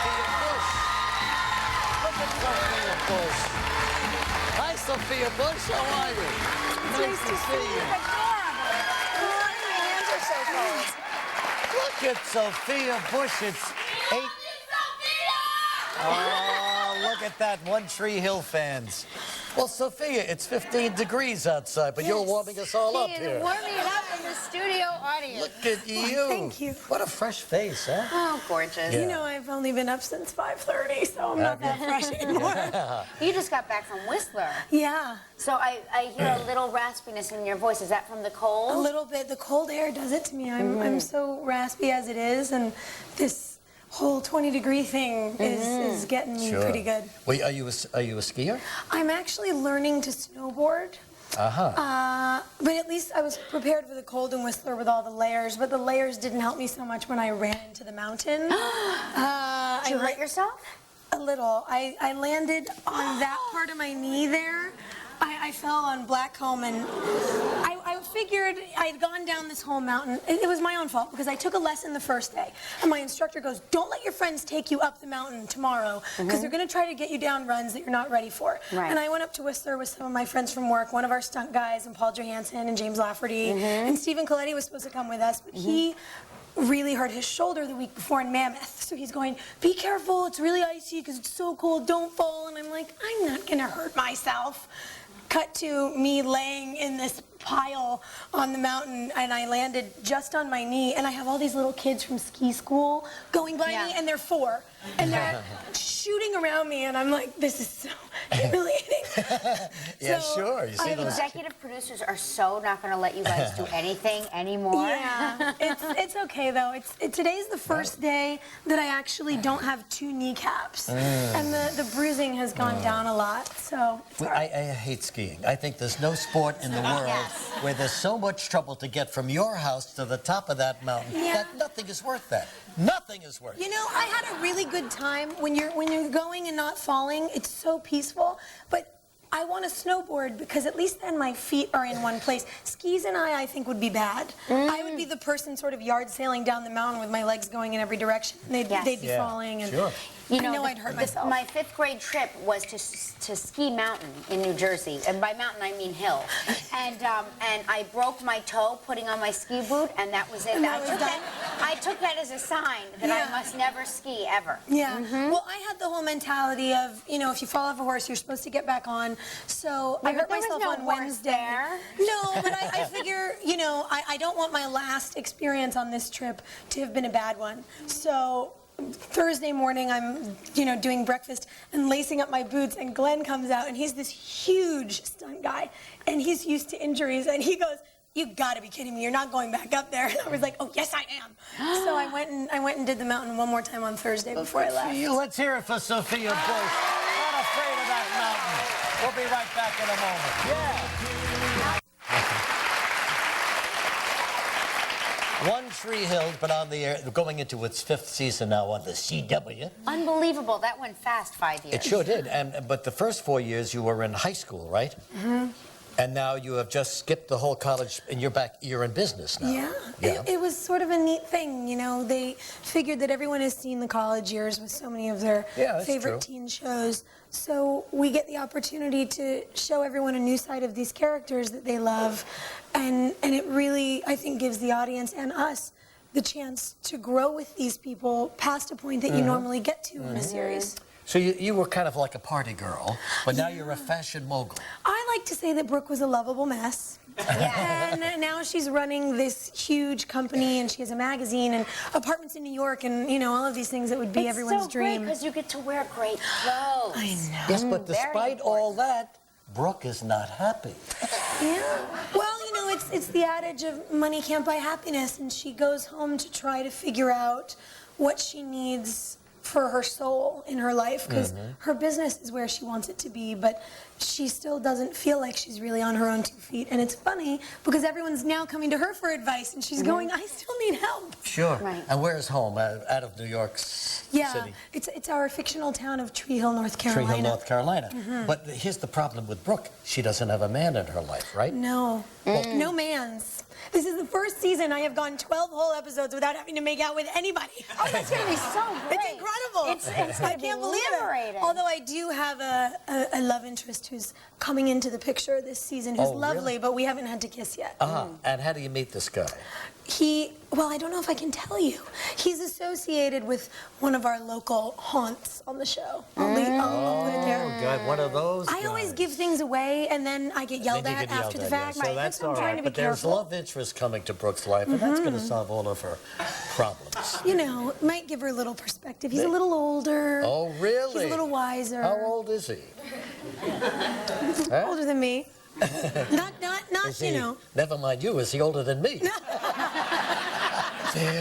Sophia Bush. Hi, Sophia Bush. How are you? Nice to see you. Look at Sophia Bush. It's 8. Oh, look at that. One Tree Hill fans. Well, Sophia, it's 15 degrees outside, but you're warming us all up here. He's warming it up in the studio audience. Look at you. Oh, thank you. What a fresh face, huh? Oh, gorgeous. Yeah. You know, I've only been up since 5:30, so I'm not that fresh anymore. You just got back from Whistler. Yeah, So I hear a little raspiness in your voice. Is that from the cold? a little bit. The cold air does it to me. I'm so raspy as it is, and this whole 20-degree thing is getting me pretty good. Wait, are you a skier? I'm actually learning to snowboard. But at least I was prepared for the cold in Whistler with all the layers, but the layers didn't help me so much when I ran into the mountain. Did you hurt yourself? A little. I landed on that part of my knee there. I fell on Blackcomb, and I figured I'd gone down this whole mountain. It was my own fault because I took a lesson the first day, and my instructor goes, "Don't let your friends take you up the mountain tomorrow because they're going to try to get you down runs that you're not ready for." Right. And I went up to Whistler with some of my friends from work, one of our stunt guys, and Paul Johansson and James Lafferty, and Stephen Coletti was supposed to come with us, but he really hurt his shoulder the week before in Mammoth. So he's going, "Be careful, it's really icy because it's so cold, don't fall." And I'm like, I'm not going to hurt myself. Cut to me laying in this pile on the mountain, and I landed just on my knee, and I have all these little kids from ski school going by me, and they're 4, and they're shooting around me, and I'm like, this is so humiliating. Yeah, So, sure. You see The those? executive producers are so not going to let you guys do anything anymore. Yeah, it's okay though. Today's the first day that I actually don't have 2 kneecaps, and the bruising has gone down a lot. So it's all right. I hate skiing. I think there's no sport in the world where there's so much trouble to get from your house to the top of that mountain that nothing is worth that. Nothing is worth it. You know, I had a really good time when you're going and not falling. It's so peaceful, but I want to snowboard because at least then my feet are in one place. Skis and I think, would be bad. I would be the person sort of yard sailing down the mountain with my legs going in every direction. They'd be falling, and You know, I'd hurt myself. My 5th grade trip was to Ski Mountain in New Jersey, and by mountain I mean hill. And I broke my toe putting on my ski boot, and that was it. And that was done? I took that as a sign that I must never ski ever. Yeah. Well, I had the whole mentality of, you know, if you fall off a horse, you're supposed to get back on. So I hurt myself on Wednesday. No, but I figure, you know, I don't want my last experience on this trip to have been a bad one. So Thursday morning, I'm, you know, doing breakfast and lacing up my boots, and Glenn comes out, and he's this huge stunt guy, and he's used to injuries, and he goes, "You gotta be kidding me, you're not going back up there." And I was like, "Oh, yes, I am." So I went and did the mountain one more time on Thursday before I left. Let's hear it for Sophia Bush. Not afraid of that mountain. We'll be right back in a moment. One Tree Hill, but on the air, going into its 5th season now on the CW. Unbelievable. That went fast, 5 years. It sure did. But the first 4 years you were in high school, right? And now you have just skipped the whole college, and you're in business now. Yeah. It was sort of a neat thing, you know. They figured that everyone has seen the college years with so many of their favorite teen shows. So we get the opportunity to show everyone a new side of these characters that they love. And it really, I think, gives the audience and us the chance to grow with these people past a point that you normally get to in a series. So you were kind of like a party girl, but now you're a fashion mogul. I like to say that Brooke was a lovable mess. And now she's running this huge company, and she has a magazine and apartments in New York, and, you know, all of these things that would be everyone's dream. Because you get to wear great clothes. I know. Yes, but despite all that, Brooke is not happy. Yeah. Well, you know, it's the adage of money can't buy happiness, and she goes home to try to figure out what she needs for her soul in her life, because her business is where she wants it to be, but she still doesn't feel like she's really on her own 2 feet. And it's funny because everyone's now coming to her for advice, and she's going, I still need help. Sure. Right. And where's home? Out of New York City? It's our fictional town of Tree Hill, North Carolina. Tree Hill, North Carolina. But here's the problem with Brooke. She doesn't have a man in her life, right? No. No mans. This is the first season I have gone 12 whole episodes without having to make out with anybody. Oh, that's going to be so great. It's incredible. I can't believe it. Although I do have a love interest who's coming into the picture this season who's lovely, but we haven't had to kiss yet. And how do you meet this guy? Well, I don't know if I can tell you. He's associated with one of our local haunts on the show. I'll put it there. Oh, God, one of those I always give things away, and then I get yelled at after the fact. So that's all right. But there's love interest coming to Brooke's life, and that's going to solve all of her problems. You know, might give her a little perspective. He's a little older. Oh, really? He's a little wiser. How old is he? Older than me. Not you know. Never mind you, is he older than me?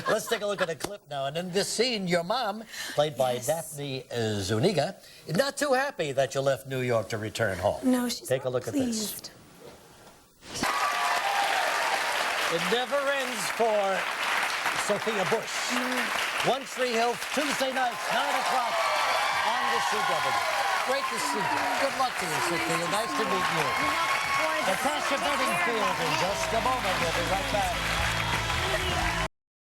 Let's take a look at a clip now. And in this scene, your mom, played by Daphne Zuniga, is not too happy that you left New York to return home. No, she's Take a not look pleased. at this. It never ends for Sophia Bush. One Tree Hill, Tuesday nights, 9 o'clock on the CW. Great to see you. Good luck to you, Sophia. Nice to meet you. Natasha Bedingfield in just a moment. We'll be right back.